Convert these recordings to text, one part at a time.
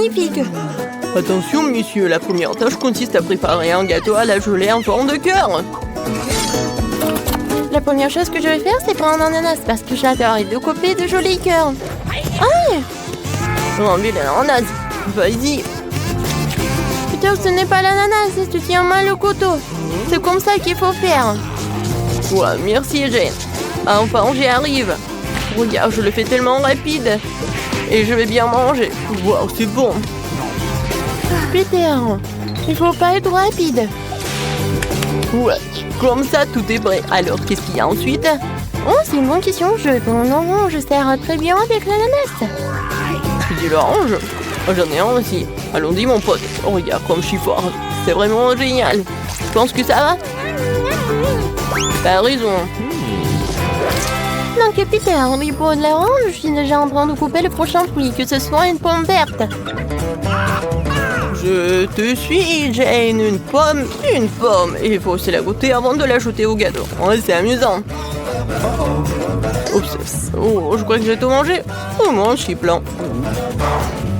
magnifique. Attention, monsieur, la première tâche consiste à préparer un gâteau à la gelée en forme de cœur. La première chose que je vais faire, c'est prendre un ananas parce que j'adore et découper de jolis cœurs. Aïe! Enlevez l'ananas. Vas-y. Peter, ce n'est pas l'ananas, tu tiens mal le couteau. C'est comme ça qu'il faut faire. Ouais, merci, Jane. Enfin, j'y arrive. Regarde, je le fais tellement rapide. Et je vais bien manger. Wow, c'est bon. Peter, il faut pas être rapide. Ouais, comme ça, tout est prêt. Alors, qu'est-ce qu'il y a ensuite? Oh, c'est une bonne question. Je prends l'orange, ça ira très bien avec l'ananas. Tu dis l'orange? J'en ai un aussi. Allons-y, mon pote. Oh, regarde comme je suis fort. C'est vraiment génial. Tu penses que ça va? T'as raison. Donc, Peter, oui, pour de l'orange, je suis déjà en train de couper le prochain fruit, que ce soit une pomme verte. Je te suis, Jane. Une pomme. Il faut aussi la goûter avant de l'ajouter au gâteau. Ouais, c'est amusant. Oups. Oh, je crois que j'ai tout mangé. Oh, mon chiplan.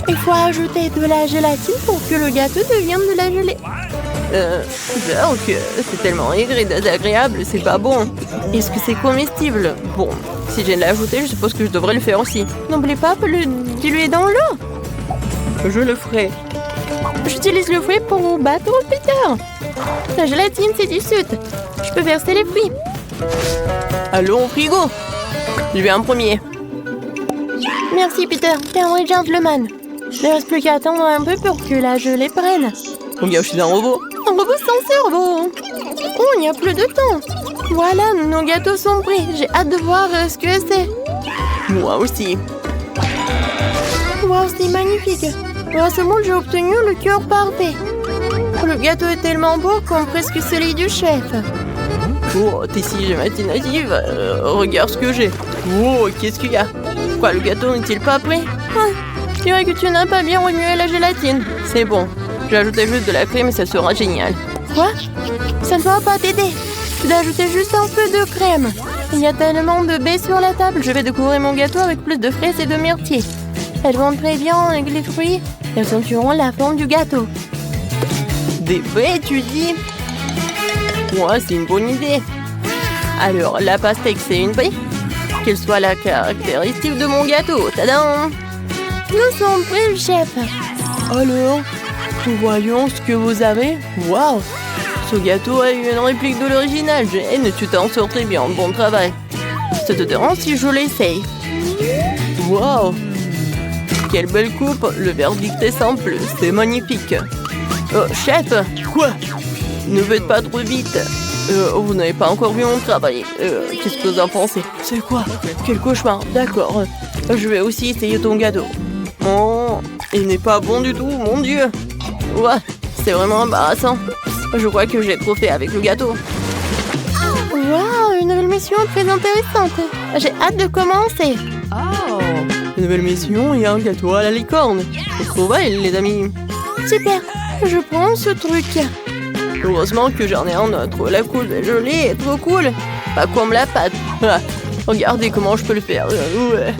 Il faut ajouter de la gélatine pour que le gâteau devienne de la gelée. Donc, c'est tellement aigre et désagréable, c'est pas bon. Est-ce que c'est comestible? Bon, si j'ai de l'ajouter, je suppose que je devrais le faire aussi. N'oublie pas de le diluer dans l'eau. Je le ferai. J'utilise le fouet pour battre Peter. La gélatine, c'est du sucre. Je peux verser les fruits. Allons au frigo. Je vais en premier. Merci, Peter. T'es un vrai gentleman. Il ne reste plus qu'à attendre un peu pour que la gelée prenne. Regarde, je suis un robot. Un robot sans cerveau. Oh, il n'y a plus de temps. Voilà, nos gâteaux sont prêts. J'ai hâte de voir ce que c'est. Moi aussi. Wow, c'est magnifique. Grâce au monde, j'ai obtenu le cœur parfait. Le gâteau est tellement beau comme presque celui du chef. Oh, t'es si imaginative. Regarde ce que j'ai. Oh, qu'est-ce qu'il y a? Quoi, le gâteau n'est-il pas prêt? Je dirais que tu n'as pas bien remué la gélatine. C'est bon. J'ai ajouté juste de la crème et ça sera génial. Quoi? Ça ne va pas t'aider. Tu dois ajouter juste un peu de crème. Il y a tellement de baies sur la table. Je vais décorer mon gâteau avec plus de fraises et de myrtilles. Elles vont très bien avec les fruits et accentueront la forme du gâteau. Des baies, tu dis? Ouais, c'est une bonne idée. Alors, la pastèque, c'est une baie? Quelle soit la caractéristique de mon gâteau. Tadam! Nous sommes prêts, chef. Alors, voyons ce que vous avez. Waouh! Ce gâteau a eu une réplique de l'original. Jane, tu t'en sors très bien. Bon travail. Ça te dérange si je l'essaye? Waouh! Quelle belle coupe. Le verdict est simple. C'est magnifique. Oh, chef! Quoi? Ne faites pas trop vite. Vous n'avez pas encore vu mon travail. Qu'est-ce que vous en pensez? C'est quoi? Quel cauchemar. D'accord. Je vais aussi essayer ton gâteau. Oh, il n'est pas bon du tout, mon Dieu. Ouais, c'est vraiment embarrassant. Je crois que j'ai trop fait avec le gâteau. Waouh, une nouvelle mission très intéressante. J'ai hâte de commencer. Oh, une nouvelle mission et un gâteau à la licorne. Trouvaille, les amis. Super, je prends ce truc. Heureusement que j'en ai un autre. La couche est gelée est trop cool. Pas comme la pâte. Ah, regardez comment je peux le faire. Ouais.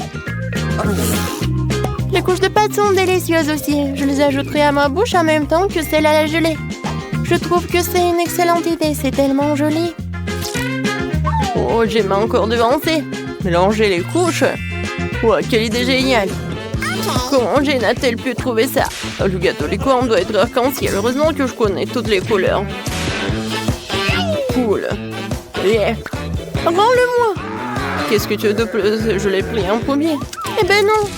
Les couches de pâte sont délicieuses aussi. Je les ajouterai à ma bouche en même temps que celle à la gelée. Je trouve que c'est une excellente idée. C'est tellement joli. Oh, j'ai encore devancé. Mélanger les couches. Ouais, quelle idée géniale. Comment Jane a-t-elle pu trouver ça? Le gâteau licorne doit être arc-en-ciel. Heureusement que je connais toutes les couleurs. Cool. Yeah. Rends-le-moi. Qu'est-ce que tu veux de plus? Je l'ai pris en premier. Eh ben non.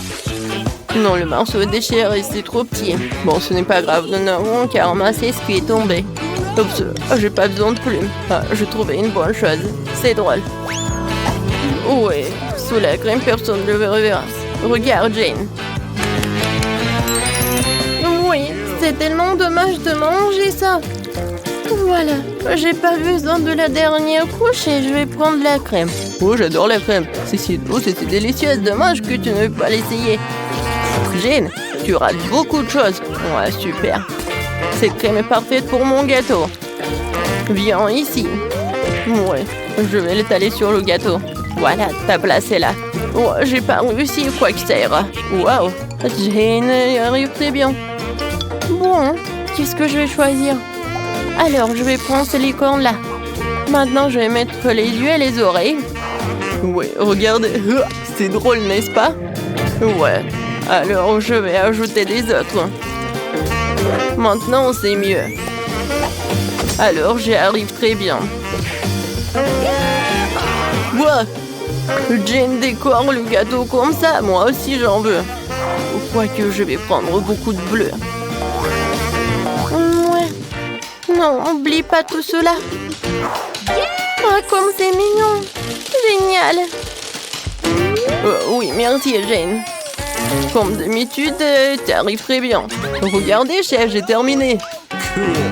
Non, le morceau est déchiré, c'est trop petit. Bon, ce n'est pas grave, nous n'avons qu'à ramasser ce qui est tombé. Oups, j'ai pas besoin de plumes. Ah, je trouvais une bonne chose. C'est drôle. Ouais, sous la crème, personne ne le reverra. Regarde, Jane. Oui, c'est tellement dommage de manger ça. Voilà, j'ai pas besoin de la dernière couche et je vais prendre la crème. Oh, j'adore la crème. C'est si beau, c'est si délicieux. Dommage que tu ne veux pas l'essayer. Jane, tu rates beaucoup de choses. Ouais, super. Cette crème est parfaite pour mon gâteau. Viens ici. Ouais, je vais l'étaler sur le gâteau. Voilà, ta place est là. Oh, j'ai pas réussi, quoi que ça ira. Waouh, Jane arrive très bien. Bon, qu'est-ce que je vais choisir? Alors, je vais prendre ce licorne-là. Maintenant, je vais mettre les yeux et les oreilles. Ouais, regardez, c'est drôle, n'est-ce pas? Ouais, alors je vais ajouter les autres. Maintenant, c'est mieux. Alors, j'y arrive très bien. Quoi? Jane décore le gâteau comme ça, moi aussi j'en veux. Quoique je vais prendre beaucoup de bleu. Ouais. Non, oublie pas tout cela. Ah, comme c'est mignon. Génial. Oui, merci Jane. Comme d'habitude, t'arrives très bien. Regardez, chef, j'ai terminé.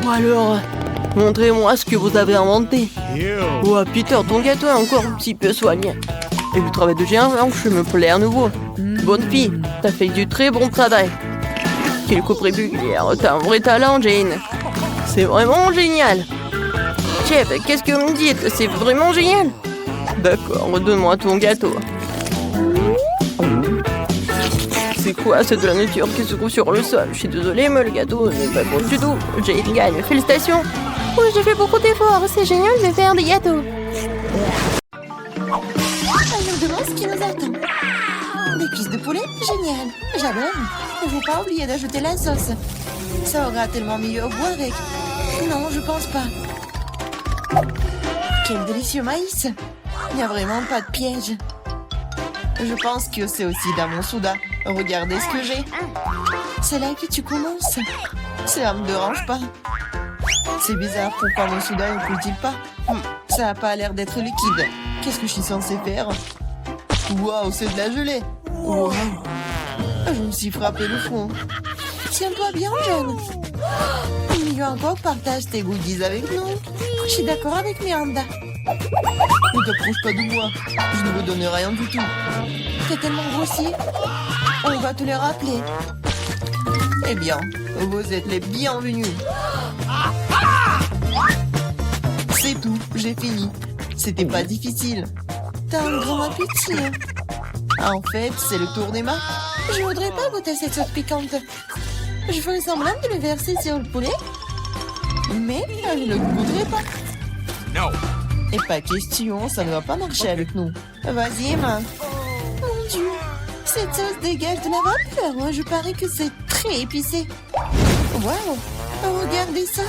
Ou alors, montrez-moi ce que vous avez inventé. Oh, Peter, ton gâteau est encore un petit peu soigné. Et le travail de géant blanche me plaît à nouveau. Bonne fille, t'as fait du très bon travail. Quelle coupe régulière, t'as un vrai talent, Jane. C'est vraiment génial. Chef, qu'est-ce que vous me dites? C'est vraiment génial. D'accord, donne-moi ton gâteau. C'est quoi cette nourriture qui se trouve sur le sol? Je suis désolée, mais le gâteau n'est pas bon du tout. Jane gagne, félicitations. Oui, j'ai fait beaucoup d'efforts. C'est génial de faire des gâteaux. Je me demande ce qui nous attend. Des cuisses de poulet? Génial. J'adore. Il ne faut pas oublier d'ajouter la sauce. Ça aura tellement mieux au goût avec. Non, je pense pas. Quel délicieux maïs. Il n'y a vraiment pas de piège. Je pense que c'est aussi dans mon soda. Regardez ce que j'ai. C'est là que tu commences. Ça me dérange pas. C'est bizarre, pourquoi mon soda ne coule-t-il pas? Ça n'a pas l'air d'être liquide. Qu'est-ce que je suis censée faire? Waouh, c'est de la gelée. Wow. Je me suis frappé le front. Tiens-toi bien, John. Mieux encore, partage tes goodies avec nous. Je suis d'accord avec Miranda. Ne t'approche pas de moi. Je ne vous donne rien du tout. T'es tellement grossier. On va te le rappeler. Eh bien, vous êtes les bienvenus. C'est tout, j'ai fini. C'était pas difficile. T'as un grand appétit. En fait, c'est le tour des mains. Je voudrais pas goûter cette sauce piquante. Je ferais semblant de le verser sur le poulet. Mais je ne le goûterai pas. No. Et pas question, ça ne va pas marcher avec nous. Vas-y, Emma. Mon Dieu, cette sauce dégage de la vapeur. Je parie que c'est très épicé. Waouh, regardez ça.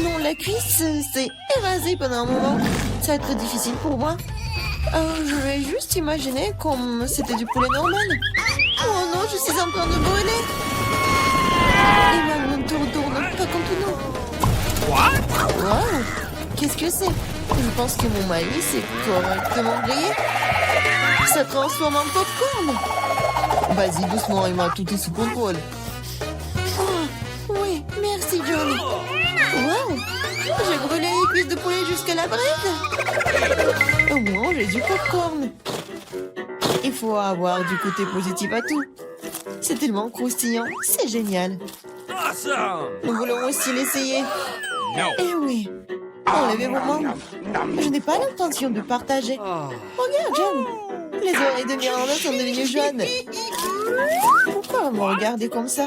Non, la cuisse s'est évasée pendant un moment. Ça va être difficile pour moi. Je vais juste imaginer comme c'était du poulet normal. Oh non, je suis en train de brûler. Emma, ne te retourne pas contre nous. Waouh, qu'est-ce que c'est? Je pense que mon maïs est correctement grillé. Ça transforme en popcorn. Vas-y, doucement, Emma, tout est sous contrôle. Oh, oui, merci, John. Waouh, j'ai brûlé les cuisses de poulet jusqu'à la bride. Au moins, j'ai du popcorn. Il faut avoir du côté positif à tout. C'est tellement croustillant, c'est génial. Awesome. Nous voulons aussi l'essayer. No. Eh oui. Enlevez vos mains. Je n'ai pas l'intention de partager. Regarde, John. Les oreilles de Miranda sont devenues jaunes. Pourquoi vous me regardez comme ça?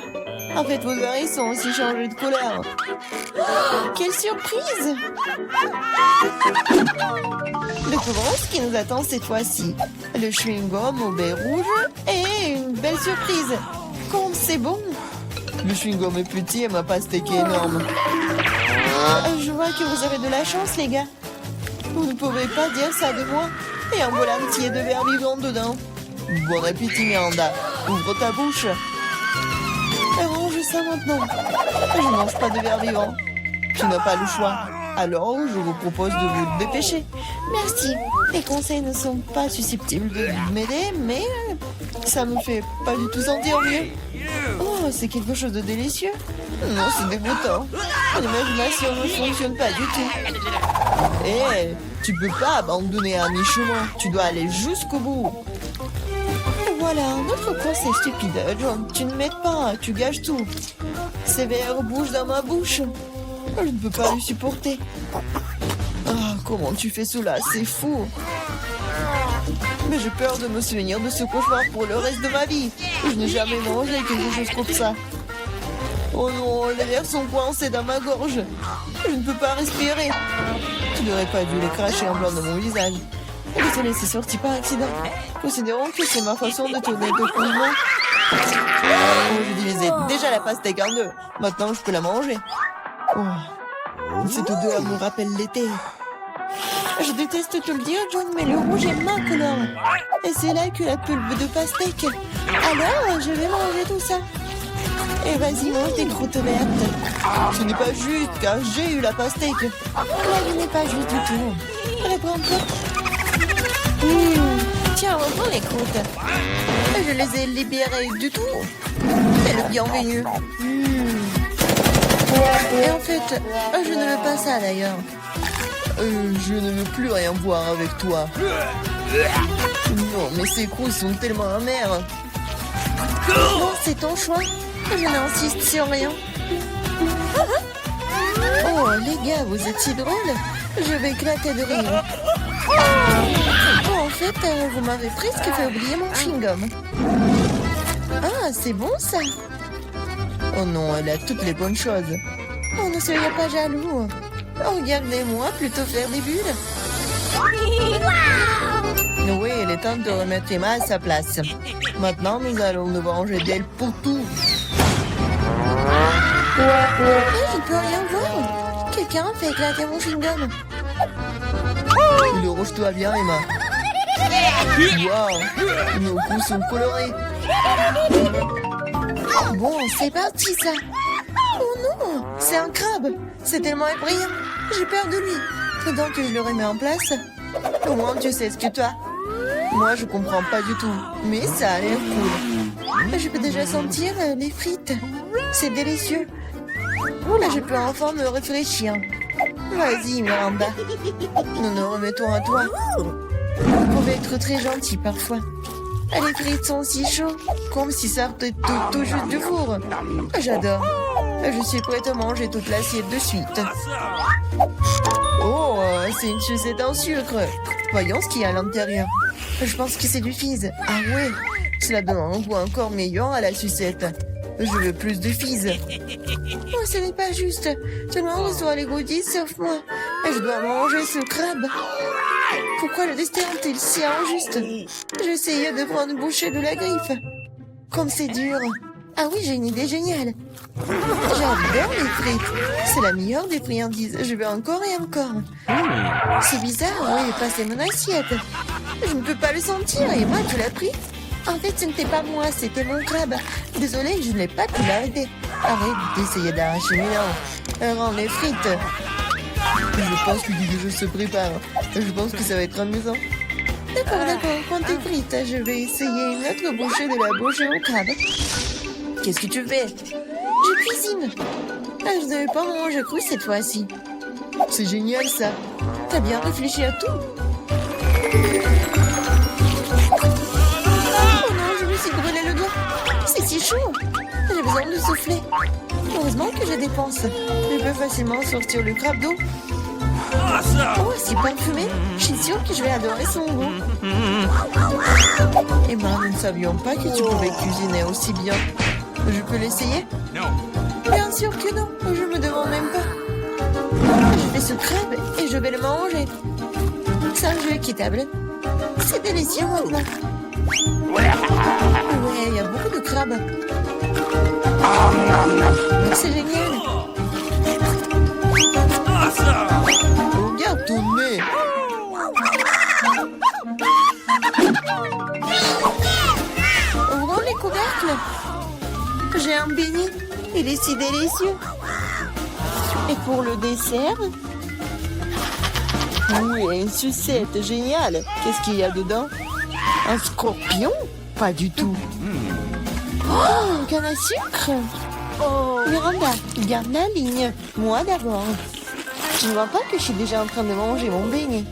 En fait, vos oreilles sont aussi changées de couleur. Quelle surprise! Découvrons ce qui nous attend cette fois-ci. Le chewing-gum au baie rouge et une belle surprise. Comme c'est bon! Le chewing-gum est petit et ma pastèque est énorme. Je vois que vous avez de la chance, les gars. Vous ne pouvez pas dire ça de moi. Et un bol entier de verre vivant dedans. Bon appétit, Miranda. Ouvre ta bouche. Range ça maintenant. Je ne mange pas de verre vivant. Tu n'as pas le choix. Alors, je vous propose de vous dépêcher. Merci. Les conseils ne sont pas susceptibles de m'aider, mais ça me fait pas du tout sentir mieux. Oh, c'est quelque chose de délicieux. Non, c'est dégoûtant. L'imagination ne fonctionne pas du tout. Eh, tu peux pas abandonner à mi-chemin. Tu dois aller jusqu'au bout. Voilà, notre conseil stupide. John, tu ne m'aides pas, tu gâches tout. Ces verres bougent dans ma bouche. Je ne peux pas le supporter. Ah, comment tu fais cela? C'est fou. Mais j'ai peur de me souvenir de ce cauchemar pour le reste de ma vie. Je n'ai jamais mangé quelque chose comme ça. Oh non, les lèvres sont coincées dans ma gorge. Je ne peux pas respirer. Tu n'aurais pas dû les cracher en blanc de mon visage. Désolé, c'est sorti par accident. Considérons que c'est ma façon de tourner le mouvement. Oh, je divisais déjà la pastèque en deux. Maintenant, je peux la manger. Oh, cette odeur me rappelle l'été. Je déteste te le dire, John, mais le rouge est ma couleur. Et c'est là que la pulpe de pastèque. Alors, je vais manger tout ça. Et vas-y, mange des croûtes vertes. Ce n'est pas juste, car j'ai eu la pastèque. La vie n'est pas juste du tout. Reprends-toi. Tiens, reprends les croûtes. Je les ai libérées du tout. C'est le bienvenu. Et en fait, je ne veux pas ça d'ailleurs. Je ne veux plus rien voir avec toi. Non, mais ces croûtes sont tellement amères. Non, c'est ton choix. Je n'insiste sur rien. Oh, les gars, vous êtes si drôles. Je vais éclater de rire. Oh, en fait, vous m'avez presque fait oublier mon chewing-gum. Ah, c'est bon ça. Oh non, elle a toutes les bonnes choses. Oh, ne soyez pas jaloux. Oh, regardez-moi plutôt faire des bulles. Oui, il est temps de remettre Emma à sa place. Maintenant, nous allons nous venger d'elle pour tout. Je ne peux rien voir. Quelqu'un fait éclater mon chewing-gum. Le rouge-toi bien, Emma. Waouh, nos coups sont colorés. Bon, c'est parti ça. Oh non, c'est un crabe. C'est tellement effrayant. J'ai peur de lui. Pendant que je le remets en place, au moins tu sais ce que toi. Moi, je comprends pas du tout, mais ça a l'air cool. Je peux déjà sentir les frites. C'est délicieux. Là, je peux enfin me réfléchir. Vas-y, Miranda. Nous nous remettons à toi. Vous pouvez être très gentil parfois. Les frites sont si chaudes, comme si ça sortait tout juste du four. J'adore. Je suis prête à manger toute l'assiette de suite. Oh, c'est une sucette en sucre. Voyons ce qu'il y a à l'intérieur. Je pense que c'est du fizz. Ah ouais, cela donne un goût encore meilleur à la sucette. Je veux plus de fizz. Oh, ce n'est pas juste. Tout le monde reçoit les goodies sauf moi. Je dois manger ce crabe. Pourquoi le destin est-il si injuste? J'essayais de prendre une bouchée de la griffe. Comme c'est dur. Ah oui, j'ai une idée géniale. J'adore les frites. C'est la meilleure des friandises. Je veux encore et encore. C'est bizarre, oui, passez mon assiette. Je ne peux pas le sentir. Et moi, tu l'as pris? En fait, ce n'était pas moi, c'était mon crabe. Désolée, je n'ai pas pu l'arrêter. Arrête d'essayer d'arracher mes dents. Rends les frites. Je pense que quelque chose se prépare. Je pense que ça va être amusant. D'accord, prends tes frites. Je vais essayer une autre bouchée de la bouche au crabe. Qu'est-ce que tu fais? Je cuisine. Je ne vais pas manger cru cette fois-ci. C'est génial ça. T'as bien réfléchi à tout. Oh non, je me suis brûlé le doigt. C'est si chaud. J'ai besoin de souffler. Heureusement que je dépense. Je peux facilement sortir le crabe d'eau. Oh, c'est parfumé. Je suis sûre que je vais adorer son goût. Emma, nous ne savions pas que tu pouvais cuisiner aussi bien. Je peux l'essayer? No. Bien sûr que non. Je me demande même pas. Je fais ce crabe et je vais le manger. C'est un jeu équitable. C'est délicieux maintenant. Ouais, il y a beaucoup de crabes. C'est génial. Regarde ton nez. Ouvrons les couvercles. J'ai un béni. Il est si délicieux. Et pour le dessert? Oui, une sucette géniale. Qu'est-ce qu'il y a dedans? Un scorpion? Pas du tout. Oh, une canne à sucre. Oh, Miranda, garde la ligne. Moi d'abord. Tu ne vois pas que je suis déjà en train de manger mon beignet?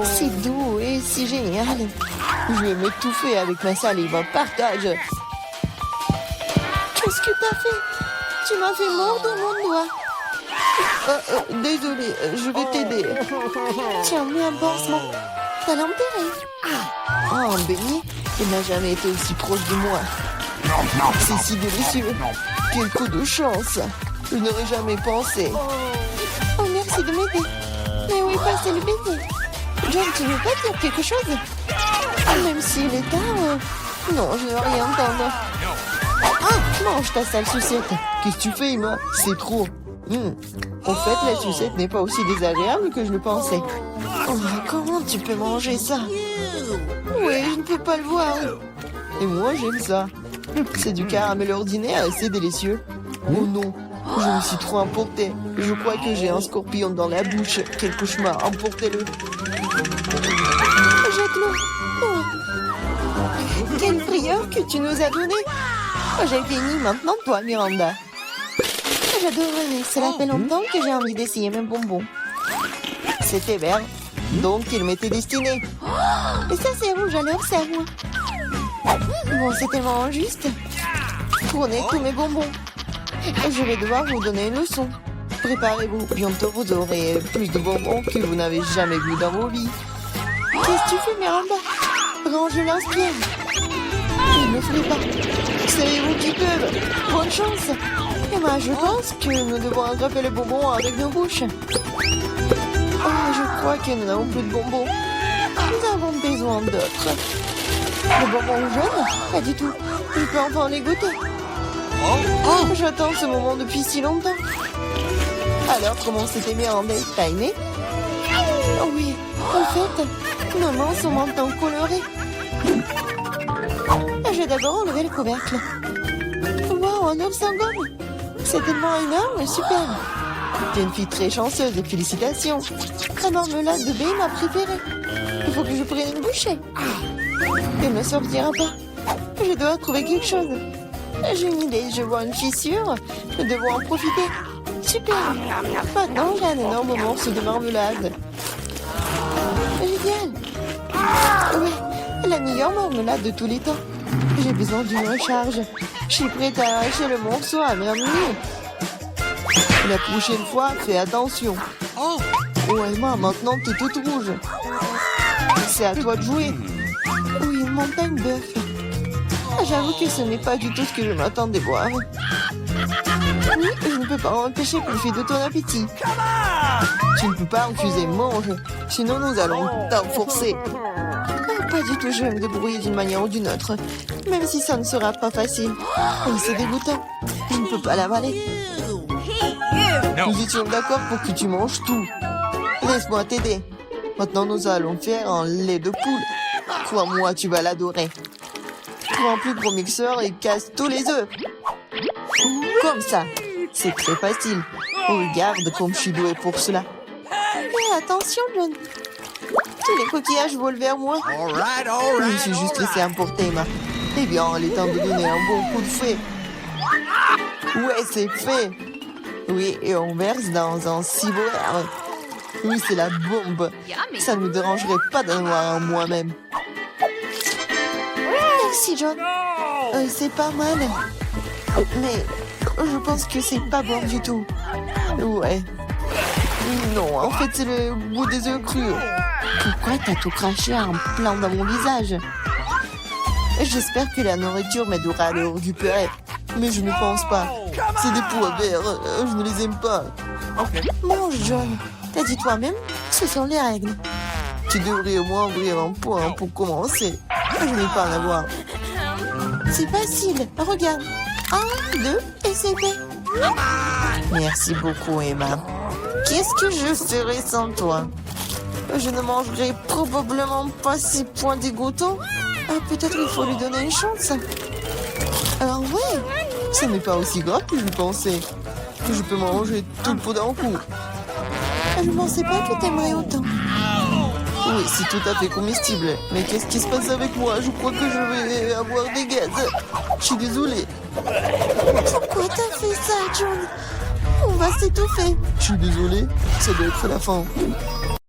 C'est doux et si génial. Je vais m'étouffer avec ma salive. Partage. Qu'est-ce que t'as fait? Tu m'as fait mordre mon doigt. Désolé, je vais t'aider. Tiens, mets un pansement. T'as l'enterrer. Oh, un beignet. Il n'a jamais été aussi proche de moi. C'est si délicieux. Quel coup de chance. Je n'aurais jamais pensé. Oh, merci de m'aider. Mais où est passé le beignet? John, tu veux pas dire quelque chose? Même s'il est tard, Non, je ne veux rien entendre. Ah, mange ta sale sucette. Qu'est-ce que tu fais, Emma? C'est trop. En fait, la sucette n'est pas aussi désagréable que je le pensais. Oh, comment tu peux manger ça? Oui, je ne peux pas le voir. Et moi, j'aime ça. C'est du caramel ordinaire et c'est délicieux. Oh non, je me suis trop emportée. Je crois que j'ai un scorpion dans la bouche. Quel cauchemar, emportez-le. jette-le. Oh. Quelle frayeur que tu nous as donné. Oh, j'ai fini, maintenant toi, Miranda. J'adorerais, cela fait longtemps que j'ai envie d'essayer mes bonbons. C'était vert, donc il m'était destiné. Et ça c'est rouge, alors c'est à moi. Bon, c'est tellement injuste. Prenez tous mes bonbons. Je vais devoir vous donner une leçon. Préparez-vous, bientôt vous aurez plus de bonbons que vous n'avez jamais vu dans vos vies. Qu'est-ce que tu fais, Miranda? Range l'inspire. Il ne ferait pas. C'est vous qui peuvent. Bonne chance. Emma, je pense Que nous devons attraper les bonbons avec nos bouches. Oh, je crois que nous n'avons plus de bonbons. nous avons besoin d'autres. Les bonbons jaunes? Pas du tout. Je peux enfin les goûter. Oh, j'attends ce moment depuis si longtemps. Alors, comment c'était Miranda? T'as aimé? Oh oui, en fait, maman, son menton coloré. Je vais d'abord enlever le couvercle. Wow, un œuf sans gomme. C'est tellement énorme, super. T'es une fille très chanceuse, félicitations. La marmelade de baie est ma préférée. Il faut que je prenne une bouchée. Elle ne sortira pas. Je dois trouver quelque chose. J'ai une idée, je vois une fissure. Nous devons en profiter. Super. Maintenant, j'ai un énorme morceau de marmelade. Génial. Ouais, la meilleure marmelade de tous les temps. J'ai besoin d'une recharge. Je suis prête à arracher le morceau à merveille. La prochaine fois, fais attention. Oh, Emma, maintenant t'es toute rouge. C'est à toi de jouer. Oui, une montagne d'œufs. J'avoue que ce n'est pas du tout ce que je m'attendais voir. Oui, je ne peux pas empêcher profiter de ton appétit. Tu ne peux pas refuser, mange. Sinon, nous allons t'enforcer. Pas du tout, je vais me débrouiller d'une manière ou d'une autre. Même si ça ne sera pas facile. Oh, c'est dégoûtant. Je ne peux pas l'avaler. Nous étions d'accord pour que tu manges tout. Laisse-moi t'aider. Maintenant, nous allons faire un lait de poule. Crois-moi, tu vas l'adorer. Prends un plus gros mixeur et casse tous les œufs. Comme ça. C'est très facile. Regarde comme je suis douée pour cela. Mais attention, John. Tous les coquillages volent vers moi. Je me suis juste laissé emporter, Emma. Eh bien, il est temps de donner un bon coup de fouet. Ouais, c'est fait. Oui, et on verse dans un ciboire. Oui, c'est la bombe. Ça ne me dérangerait pas d'en avoir un moi-même. Merci, John. C'est pas mal. Mais je pense que c'est pas bon du tout. Ouais. Non, en fait, c'est le goût des œufs crus. Pourquoi t'as tout craché en plein dans mon visage? J'espère que la nourriture m'aidera à le récupérer. Mais je ne pense pas. C'est des pois verts. Je ne les aime pas. Mange, John. T'as dit toi-même, ce sont les règles. Tu devrais au moins ouvrir un point pour commencer. Je n'ai pas à en avoir. C'est facile. Regarde. 1, 2, et c'est fait. Merci beaucoup, Emma. Qu'est-ce que je ferais sans toi? Je ne mangerai probablement pas ces points dégoûtants. Peut-être il faut lui donner une chance. Alors ouais, ce n'est pas aussi grave que je le pensais. Je peux manger tout le pot d'un coup. Je ne pensais pas que t'aimerais autant. Oui, c'est tout à fait comestible. Mais qu'est-ce qui se passe avec moi? Je crois que je vais avoir des gaz. Je suis désolée. Pourquoi t'as fait ça, John? On va s'étouffer. Je suis désolée. Ça doit être la fin.